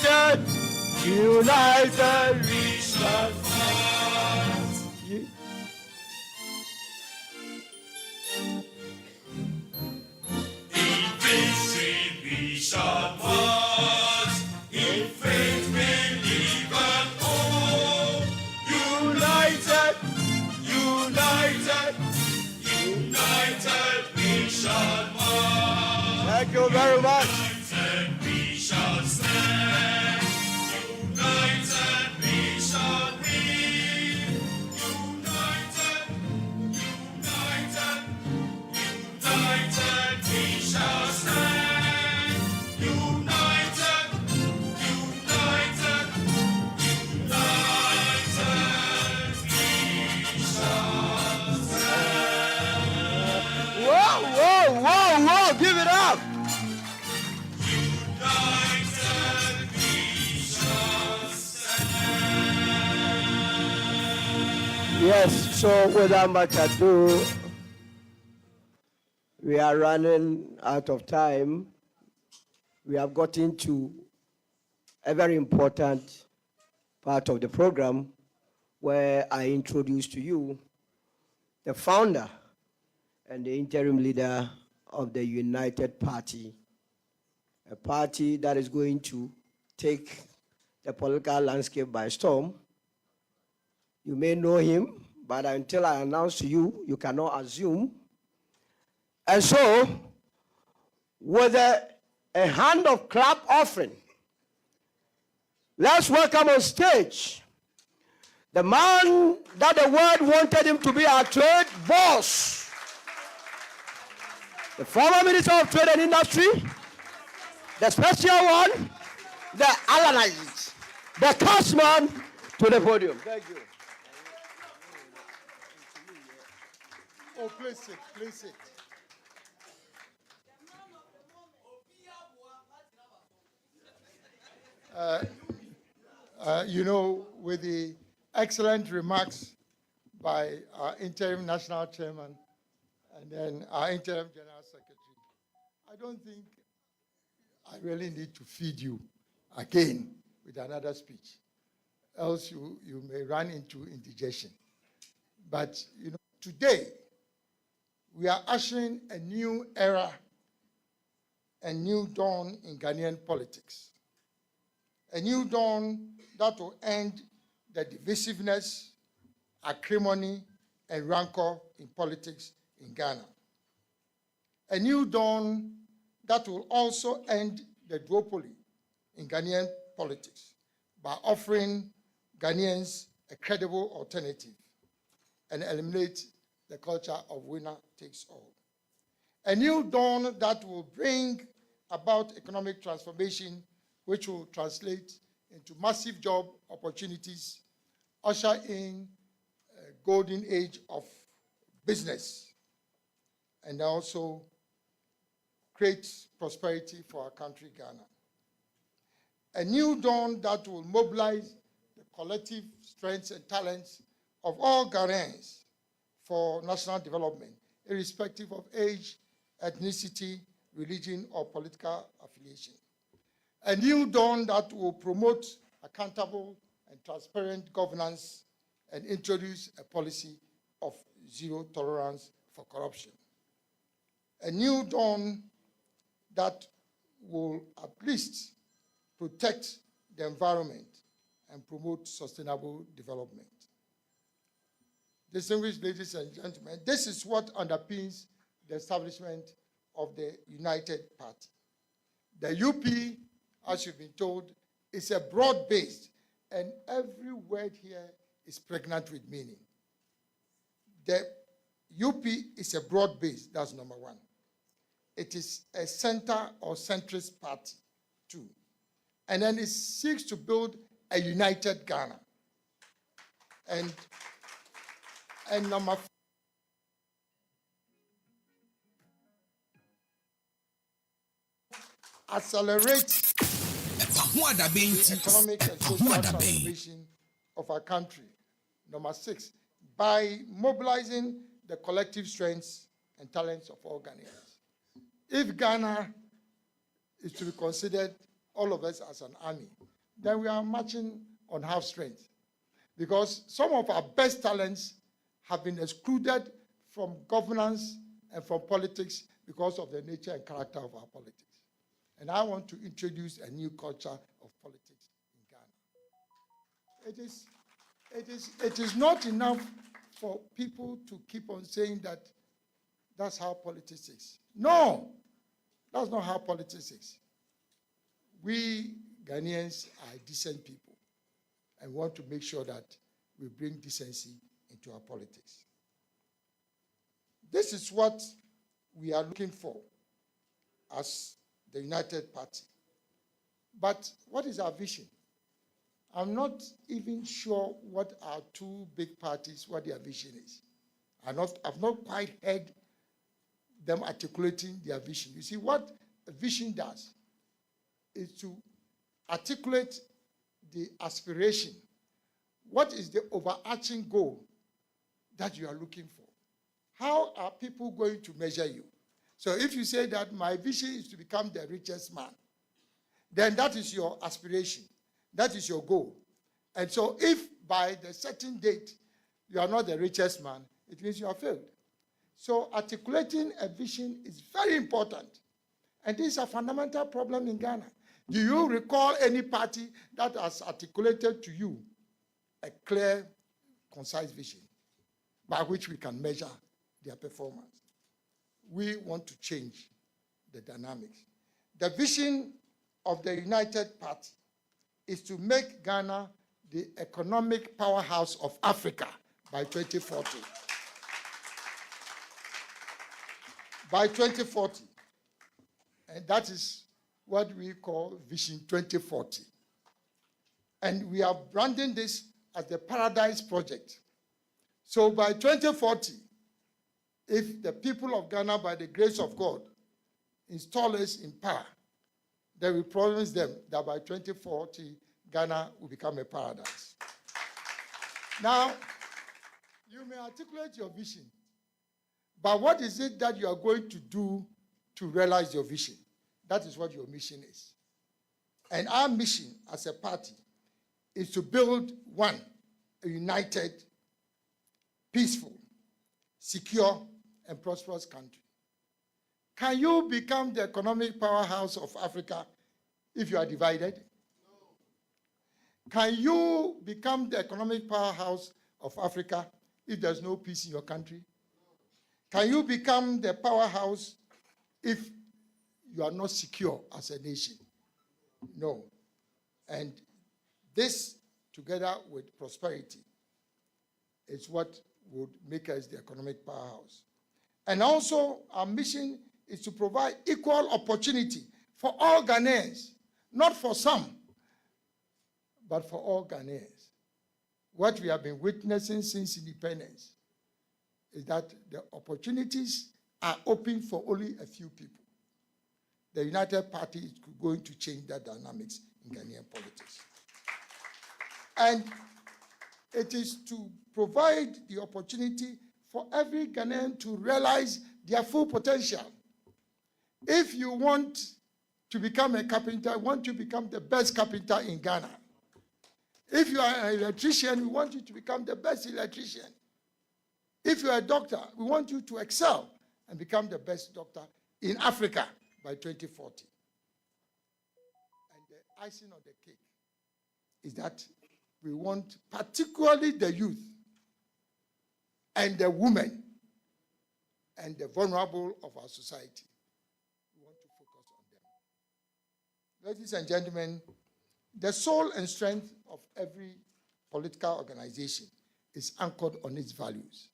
United, united we shall fight. In victory we shall march, in faith, believe and hope. United, united, United we shall march. thank you very much. United we shall stand. United we shall win. United, united, united we shall stand. United, united, united we shall stand. Whoa, whoa, whoa, whoa, give it up. United we shall stand. Yes, so without much ado, we are running out of time. We have gotten to a very important part of the program where I introduce to you the founder and the interim leader of the United Party, a party that is going to take the political landscape by storm. You may know him, but until I announce to you, you cannot assume. And so, with a hand of clap offering, let's welcome on stage the man that the world wanted him to be our trade boss, the former Minister of Trade and Industry, the special one, the Alanite, the cashman to the podium. Thank you. Oh, please sit, please sit. You know, with the excellent remarks by our interim national chairman and then our interim general secretary, I don't think I really need to feed you again with another speech, else you may run into indigestion. But, you know, today, we are ushering a new era, a new dawn in Ghanaian politics. A new dawn that will end the divisiveness, acrimony, and rancor in politics in Ghana. A new dawn that will also end the duopoly in Ghanaian politics by offering Ghanaians a credible alternative and eliminate the culture of winner takes all. A new dawn that will bring about economic transformation which will translate into massive job opportunities, usher in a golden age of business, and also create prosperity for our country, Ghana. A new dawn that will mobilize the collective strengths and talents of all Ghanaians for national development, irrespective of age, ethnicity, religion, or political affiliation. A new dawn that will promote accountable and transparent governance and introduce a policy of zero tolerance for corruption. A new dawn that will at least protect the environment and promote sustainable development. Distinguished ladies and gentlemen, this is what underpins the establishment of the United Party. The UP, as you've been told, is a broad-based, and every word here is pregnant with meaning. The UP is a broad-based, that's number one. It is a center or centrist party, two. And then it seeks to build a united Ghana. And number four, accelerate the economic and social transformation of our country. Number six, by mobilizing the collective strengths and talents of all Ghanaians. If Ghana is to be considered all of us as an army, then we are marching on half strength. Because some of our best talents have been excluded from governance and from politics because of the nature and character of our politics. And I want to introduce a new culture of politics in Ghana. It is not enough for people to keep on saying that that's how politics is. No, that's not how politics is. We Ghanaians are decent people and want to make sure that we bring decency into our politics. This is what we are looking for as the United Party. But what is our vision? I'm not even sure what our two big parties, what their vision is. I've not quite heard them articulating their vision. You see, what a vision does is to articulate the aspiration. What is the overarching goal that you are looking for? How are people going to measure you? So if you say that my vision is to become the richest man, then that is your aspiration. That is your goal. And so if by the certain date you are not the richest man, it means you have failed. So articulating a vision is very important. And this is a fundamental problem in Ghana. Do you recall any party that has articulated to you a clear, concise vision by which we can measure their performance? We want to change the dynamics. The vision of the United Party is to make Ghana the economic powerhouse of Africa by 2040. By 2040. And that is what we call Vision 2040. And we are branding this as the Paradise Project. So by 2040, if the people of Ghana, by the grace of God, install us in power, then we promise them that by 2040, Ghana will become a paradise. Now, you may articulate your vision, but what is it that you are going to do to realize your vision? That is what your mission is. And our mission as a party is to build one, a united, peaceful, secure, and prosperous country. Can you become the economic powerhouse of Africa if you are divided? No. Can you become the economic powerhouse of Africa if there's no peace in your country? No. Can you become the powerhouse if you are not secure as a nation? No. And this, together with prosperity, is what would make us the economic powerhouse. And also, our mission is to provide equal opportunity for all Ghanaians, not for some, but for all Ghanaians. What we have been witnessing since independence is that the opportunities are open for only a few people. The United Party is going to change that dynamics in Ghanaian politics. And it is to provide the opportunity for every Ghanaian to realize their full potential. If you want to become a carpenter, want to become the best carpenter in Ghana. If you are an electrician, we want you to become the best electrician. If you are a doctor, we want you to excel and become the best doctor in Africa by 2040. And the icing on the cake is that we want particularly the youth and the women and the vulnerable of our society. We want to focus on them. Ladies and gentlemen, the soul and strength of every political organization is anchored on its values.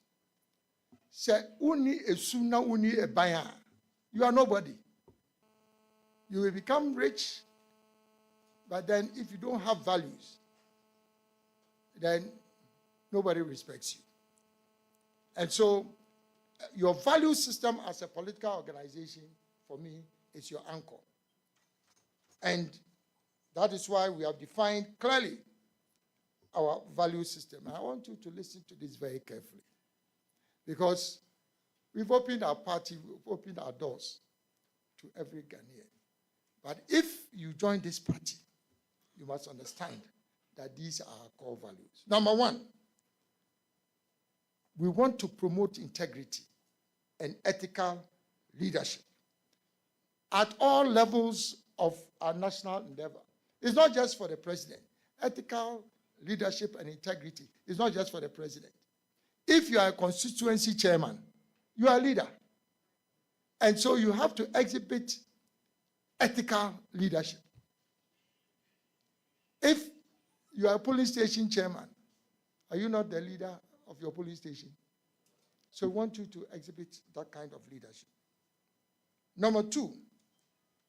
Say, uni esuna uni ebaya, you are nobody. You will become rich, but then if you don't have values, then nobody respects you. And so your value system as a political organization, for me, is your anchor. And that is why we have defined clearly our value system. And I want you to listen to this very carefully. Because we've opened our party, we've opened our doors to every Ghanaian. But if you join this party, you must understand that these are our core values. Number one, we want to promote integrity and ethical leadership at all levels of our national endeavor. It's not just for the president. Ethical leadership and integrity is not just for the president. If you are a constituency chairman, you are a leader. And so you have to exhibit ethical leadership. If you are a police station chairman, are you not the leader of your police station? So we want you to exhibit that kind of leadership. Number two,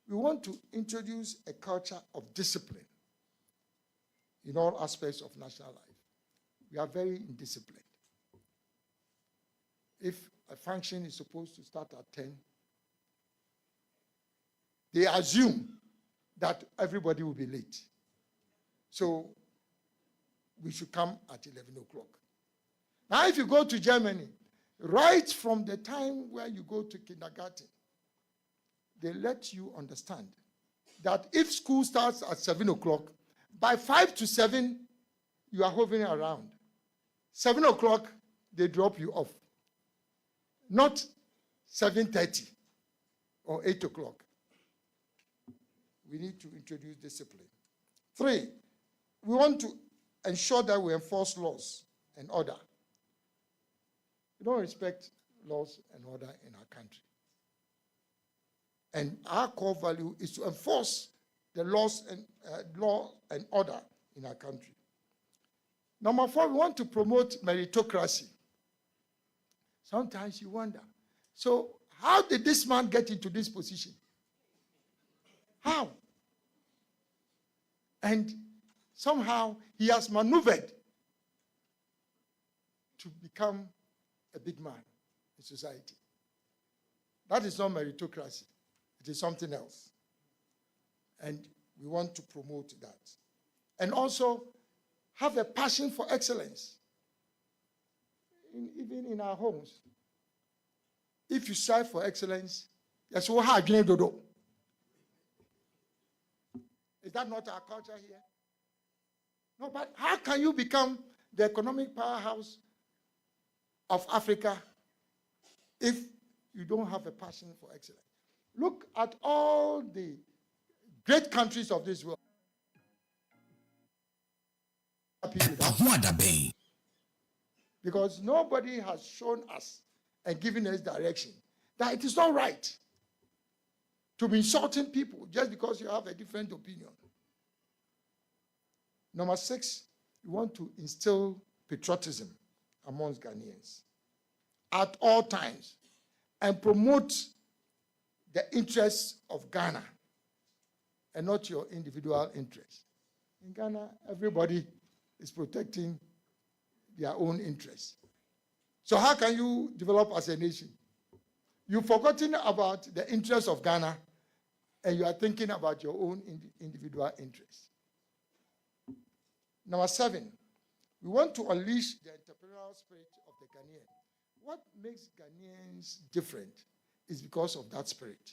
we want to introduce a culture of discipline in all aspects of national life. We are very indisciplined. If a function is supposed to start at 10, they assume that everybody will be late. So we should come at 11 o'clock. Now, if you go to Germany, right from the time where you go to kindergarten, they let you understand that if school starts at 7 o'clock, by 5 to 7, you are hovering around. 7 o'clock, they drop you off. Not 7:30 or 8 o'clock. We need to introduce discipline. 3, we want to ensure that we enforce laws and order. We don't respect laws and order in our country. And our core value is to enforce the laws and law and order in our country. Number 4, we want to promote meritocracy. Sometimes you wonder, so how did this man get into this position? How? And somehow he has maneuvered to become a big man in society. That is not meritocracy. It is something else. And we want to promote that. And also have a passion for excellence. Even in our homes. If you strive for excellence, that's what happened. Is that not our culture here? No, but how can you become the economic powerhouse of Africa if you don't have a passion for excellence? Look at all the great countries of this world. EpaHoaDaben. Because nobody has shown us and given us direction that it is not right to be insulting people just because you have a different opinion. Number 6, we want to instill patriotism amongst Ghanaians at all times and promote the interests of Ghana and not your individual interests. In Ghana, everybody is protecting their own interests. So how can you develop as a nation? You've forgotten about the interests of Ghana and you are thinking about your own individual interests. Number 7, we want to unleash the entrepreneurial spirit of the Ghanaian. What makes Ghanaians different is because of that spirit.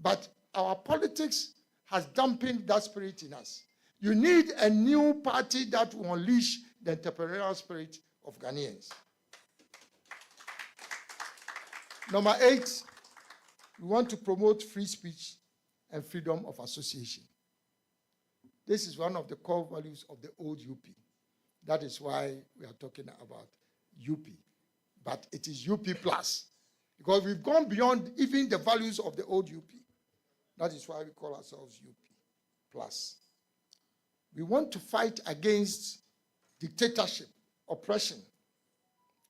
But our politics has dampened that spirit in us. You need a new party that will unleash the entrepreneurial spirit of Ghanaians. Number 8, we want to promote free speech and freedom of association. This is one of the core values of the old UP. That is why we are talking about UP. But it is UP plus. Because we've gone beyond even the values of the old UP. That is why we call ourselves UP plus. We want to fight against dictatorship, oppression,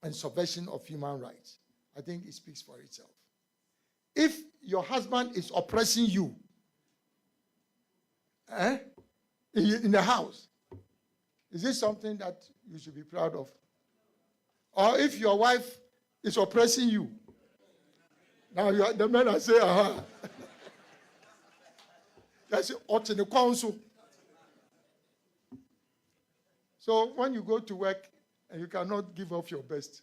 and subversion of human rights. I think it speaks for itself. If your husband is oppressing you in the house, is this something that you should be proud of? Or if your wife is oppressing you, now the men are saying, aha. That's out in the council. So when you go to work and you cannot give off your best,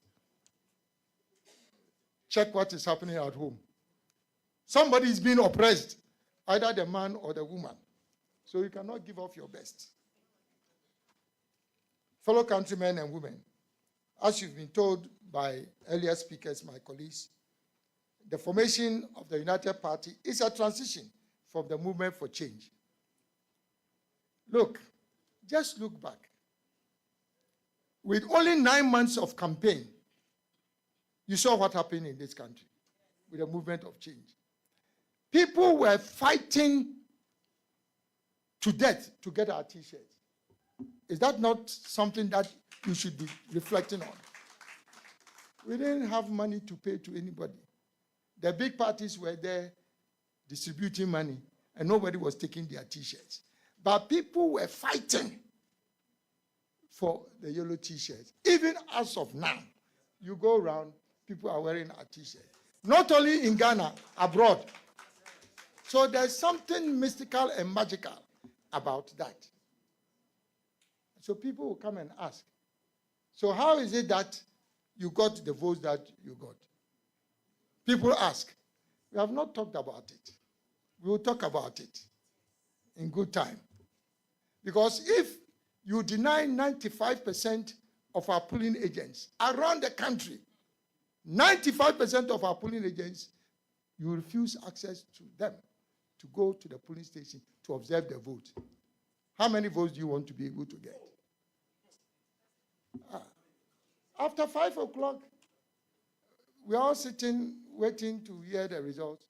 check what is happening at home. Somebody is being oppressed either the man or the woman. So you cannot give off your best. Fellow countrymen and women, as you've been told by earlier speakers, my colleagues, the formation of the United Party is a transition from the movement for change. Look, just look back. With only 9 months of campaign, you saw what happened in this country with the movement of change. People were fighting to death to get our T-shirts. Is that not something that you should be reflecting on? We didn't have money to pay to anybody. The big parties were there distributing money, and nobody was taking their T-shirts. But people were fighting for the yellow T-shirts. Even as of now, you go around, people are wearing a T-shirt. Not only in Ghana, abroad. So there's something mystical and magical about that. So people will come and ask, so how is it that you got the votes that you got? People ask. We have not talked about it. We will talk about it in good time. Because if you deny 95% of our polling agents around the country, 95% of our polling agents, you refuse access to them to go to the polling station to observe the vote. How many votes do you want to be able to get? After 5 o'clock, we are all sitting, waiting to hear the results.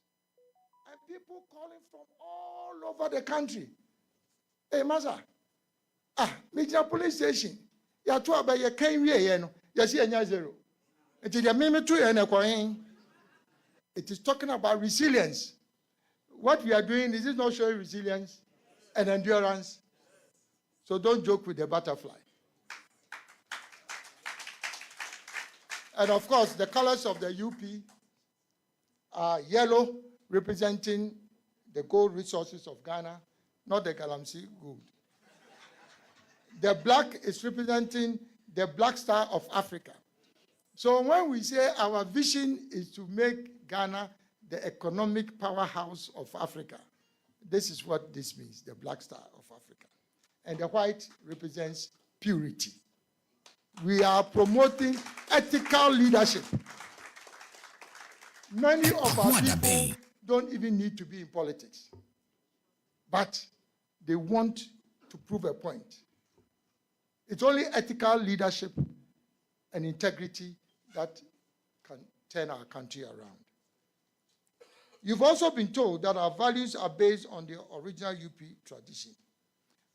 And people calling from all over the country. Hey, Maza, Mijna police station. Ya tu aba ye kan wie ye no. Ya si enya 0. It is It is talking about resilience. What we are doing, is it not showing resilience and endurance? So don't joke with the butterfly. And of course, the colors of the UP are yellow, representing the gold resources of Ghana, not the Galamsey gold. The black is representing the Black Star of Africa. So when we say our vision is to make Ghana the economic powerhouse of Africa, this is what this means, the Black Star of Africa. And the white represents purity. We are promoting ethical leadership. Many of our people don't even need to be in politics, but they want to prove a point. It's only ethical leadership and integrity that can turn our country around. You've also been told that our values are based on the original UP tradition,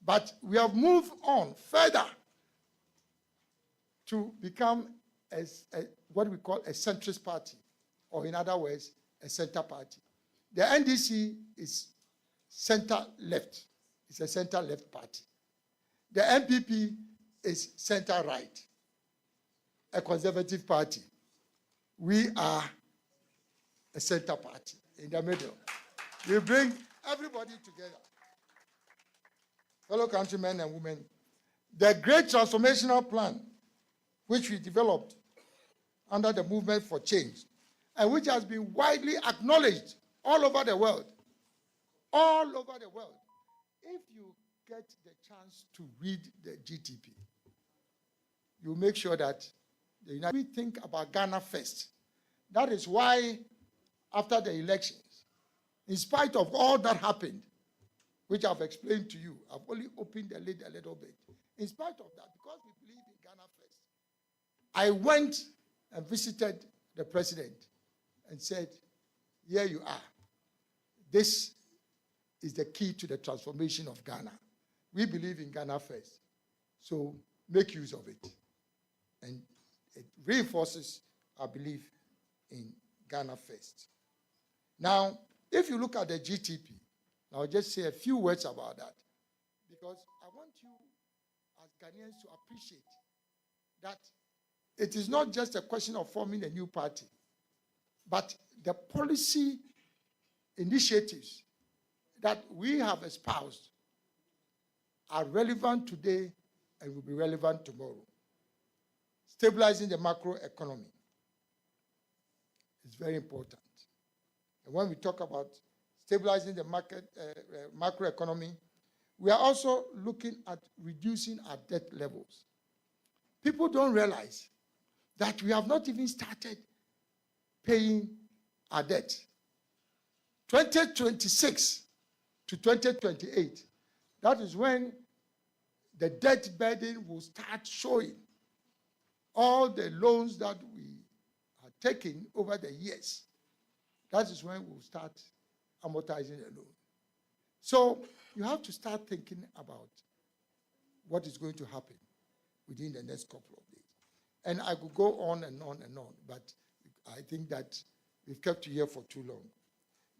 but we have moved on further to become what we call a centrist party, or in other words, a center party. The NDC is center-left. It's a center-left party. The MPP is center-right, a conservative party. We are a center party in the middle. We bring everybody together. Fellow countrymen and women, the great transformational plan which we developed under the movement for change, and which has been widely acknowledged all over the world. All over the world. If you get the chance to read the GTP, you make sure that we think about Ghana first. That is why, after the elections, in spite of all that happened, which I've explained to you, I've only opened the lid a little bit. In spite of that, because we believe in Ghana first, I went and visited the president and said, here you are. This is the key to the transformation of Ghana. We believe in Ghana first, so make use of it. And it reinforces our belief in Ghana first. Now, if you look at the GTP, I'll just say a few words about that, because I want you as Ghanaians to appreciate that it is not just a question of forming a new party, but the policy initiatives that we have espoused are relevant today and will be relevant tomorrow. Stabilizing the macroeconomy is very important. And when we talk about stabilizing the market, macroeconomy. We are also looking at reducing our debt levels. People don't realize that we have not even started paying our debt. 2026 to 2028, that is when the debt burden will start showing. All the loans that we are taking over the years, that is when we'll start amortizing the loan. So you have to start thinking about what is going to happen within the next couple of days. And I could go on and on and on, but I think that we've kept you here for too long.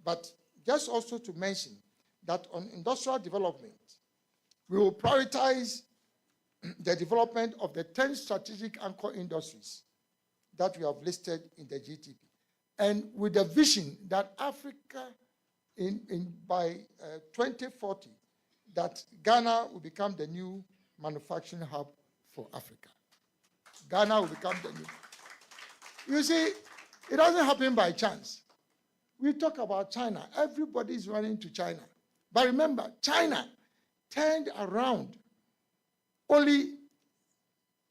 But just also to mention that on industrial development, we will prioritize the development of the 10 strategic anchor industries that we have listed in the GTP. And with the vision that Africa, by 2040, that Ghana will become the new manufacturing hub for Africa. Ghana will become the new. You see, it doesn't happen by chance. We talk about China. Everybody is running to China. But remember, China turned around only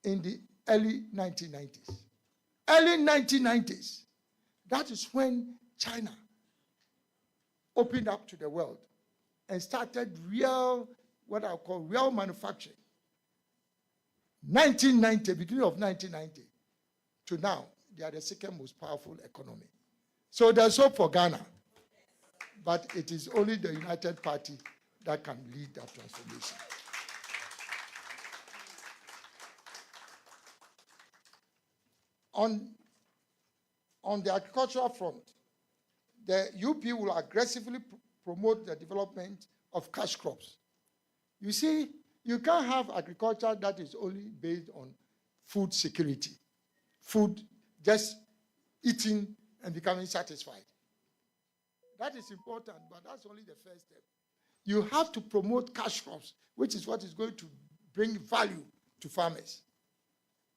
in the early 1990s. Early 1990s. That is when China opened up to the world and started real, what I call real manufacturing. 1990, beginning of 1990 to now, they are the second most powerful economy. So there's hope for Ghana. But it is only the United Party that can lead that transformation. On the agricultural front, the UP will aggressively promote the development of cash crops. You see, you can't have agriculture that is only based on food security, food just eating and becoming satisfied. That is important, but that's only the first step. You have to promote cash crops, which is what is going to bring value to farmers.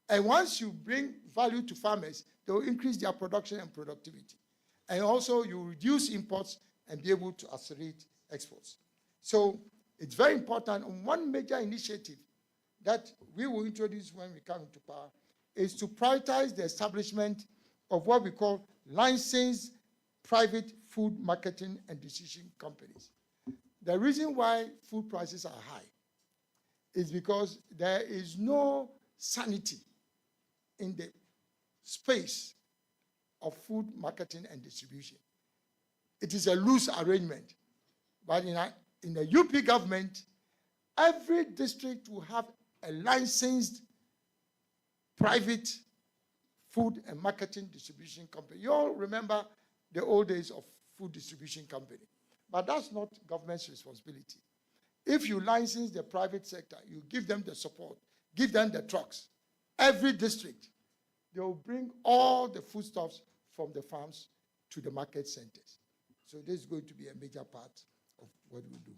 And once you bring value to farmers, they will increase their production and productivity. And also, you reduce imports and be able to accelerate exports. So it's very important. And one major initiative that we will introduce when we come into power is to prioritize the establishment of what we call licensed private food marketing and distribution companies. The reason why food prices are high is because there is no sanity in the space of food marketing and distribution. It is a loose arrangement. But in the UP government, every district will have a licensed private food and marketing distribution company. You all remember the old days of food distribution company. But that's not government's responsibility. If you license the private sector, you give them the support, give them the trucks. Every district, they will bring all the foodstuffs from the farms to the market centers. So this is going to be a major part of what we do.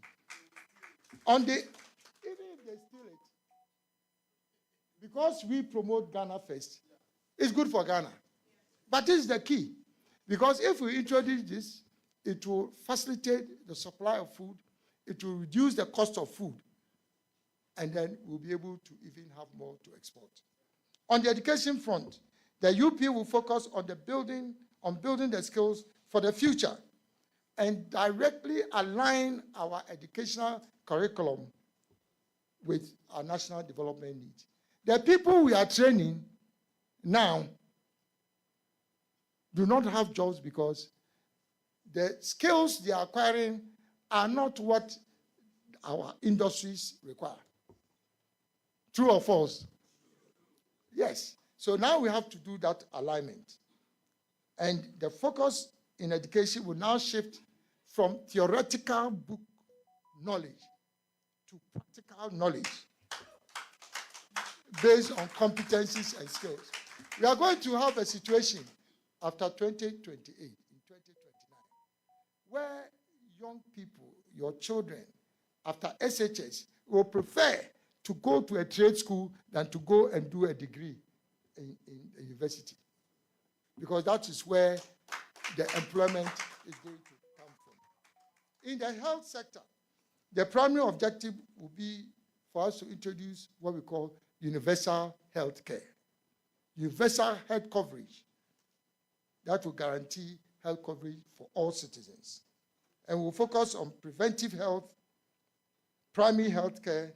Even if they steal it, because we promote Ghana first, it's good for Ghana. But this is the key. Because if we introduce this, it will facilitate the supply of food, it will reduce the cost of food, and then we'll be able to even have more to export. On the education front, the UP will focus on building the skills for the future and directly align our educational curriculum with our national development needs. The people we are training now do not have jobs because the skills they are acquiring are not what our industries require. True or false? Yes. So now we have to do that alignment. And the focus in education will now shift from theoretical book knowledge to practical knowledge based on competencies and skills. We are going to have a situation after 2028, in 2029, where young people, your children, after SHS, will prefer to go to a trade school than to go and do a degree in a university. Because that is where the employment is going to come from. In the health sector, the primary objective will be for us to introduce what we call universal health care, universal health coverage that will guarantee health coverage for all citizens. And we'll focus on preventive health, primary health care,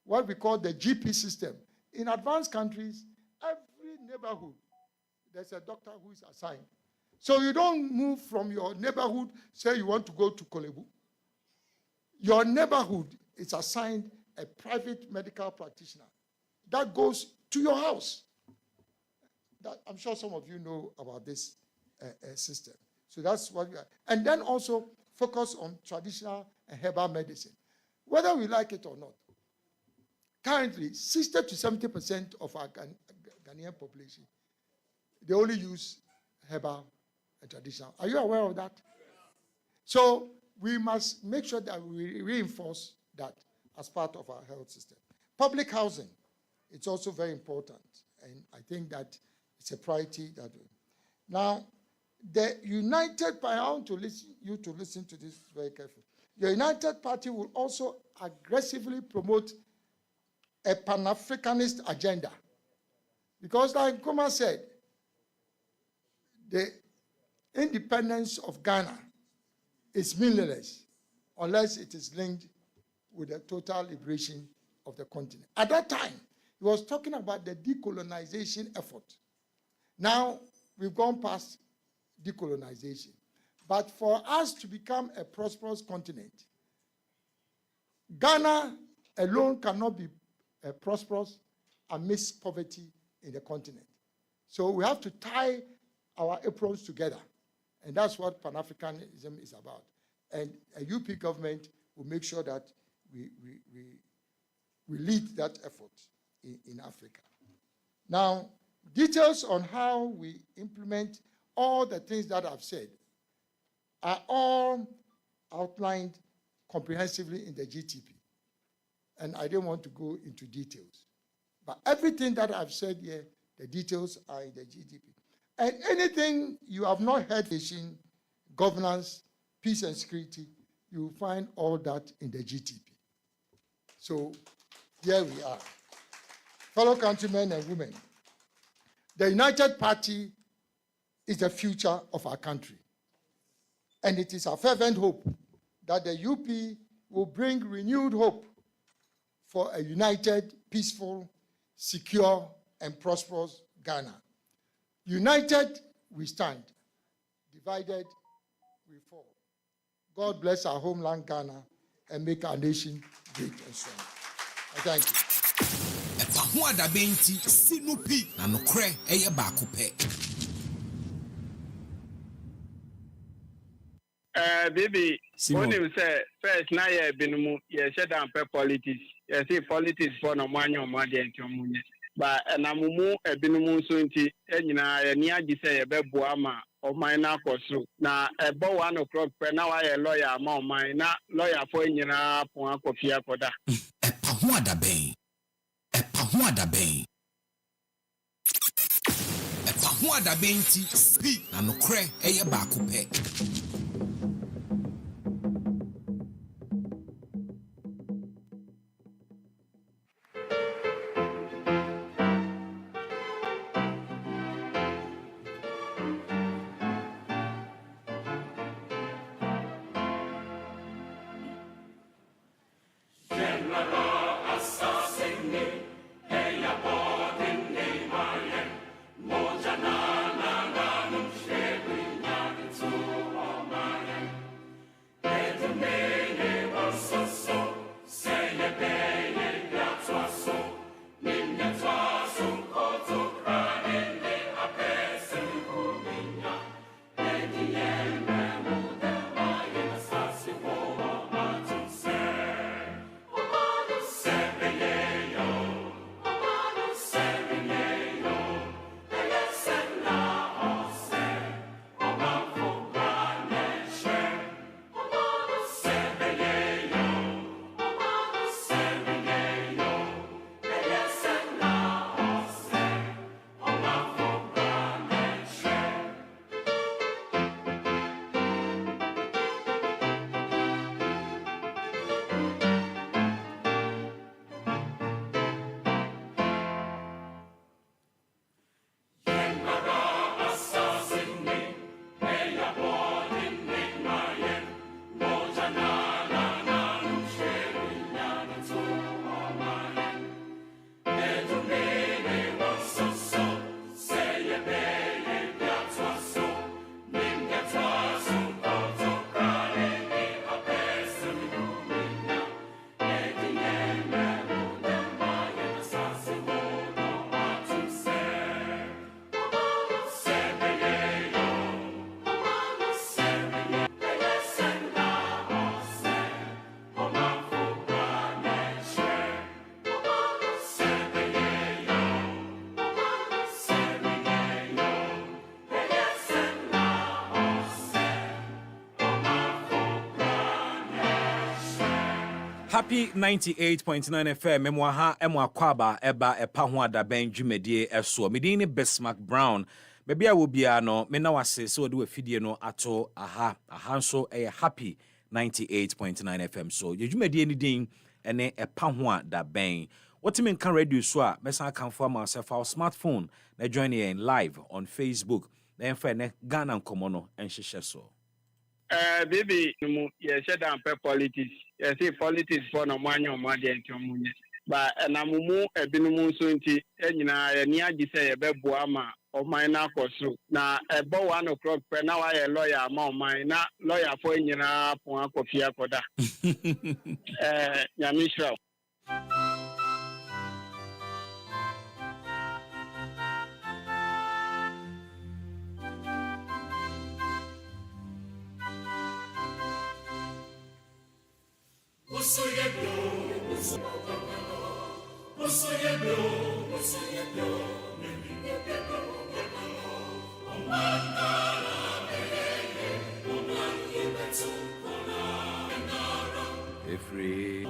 what we call the GP system. In advanced countries, every neighborhood, there's a doctor who is assigned. So you don't move from your neighborhood, say you want to go to Kolebu. Your neighborhood is assigned a private medical practitioner that goes to your house. I'm sure some of you know about this system. So that's what we are. And then also focus on traditional and herbal medicine, whether we like it or not. Currently, 60 to 70% of our Ghanaian population, they only use herbal and traditional. Are you aware of that? So we must make sure that we reinforce that as part of our health system. Public housing, it's also very important. And I think that it's a priority that way. Now, the United Party, I want you to listen to this very carefully. The United Party will also aggressively promote a Pan-Africanist agenda. Because like Nkrumah said, the independence of Ghana is meaningless unless it is linked with the total liberation of the continent. At that time, he was talking about the decolonization effort. Now, we've gone past decolonization. But for us to become a prosperous continent, Ghana alone cannot be prosperous amidst poverty in the continent. So we have to tie our aprons together. And that's what Pan-Africanism is about. And a UP government will make sure that we lead that effort in Africa. Now, details on how we implement all the things that I've said are all outlined comprehensively in the GTP. And I don't want to go into details. But everything that I've said here, the details are in the GTP. And anything you have not heard, governance, peace and security, you will find all that in the GTP. So here we are. Fellow countrymen and women, the United Party is the future of our country. And it is our fervent hope that the UP will bring renewed hope for a united, peaceful, secure, and prosperous Ghana. United, we stand. Divided, we fall. God bless our homeland Ghana and make our nation great and strong. Thank you. EpaHoaDaben ti sinupi na nokre eye baako pe. Baby, when you say first na ye binumu ye shut down pe politics. You see politics for no money or money into munye. But na mumu e binumu so nti enyina ni agi say ye bebo ama o man na koso. Na ebo 1 o'clock pe na wa ye lawyer ama o man na lawyer for enyina pon akofia koda. EpaHoaDaben. EpaHoaDaben. EpaHoaDaben ti speak na nokre eye baako pe. Happy 98.9 FM emwaha emwakwaba eba EpaHoaDaben dwumadie eso medin Bismark Brown baby a wo bia no me na wase so de wafidie no ato aha nso happy 98.9 FM so ye dwumadie ni din ene EpaHoaDaben wotime nka radio so a mesa kan for myself our smartphone na join in live on Facebook na enfa ne Ghana nkomo no enhyehyɛ so baby no ye shut down politics. Yes, politics for no money or money and munye. But na mumu ebinumu so nti enyina ni agi say ebeboama of mine na koso. Na ebo 1 o'clock pe na why lawyer ma o mine na lawyer for enyina pon akofia koda. Nyamisha. Free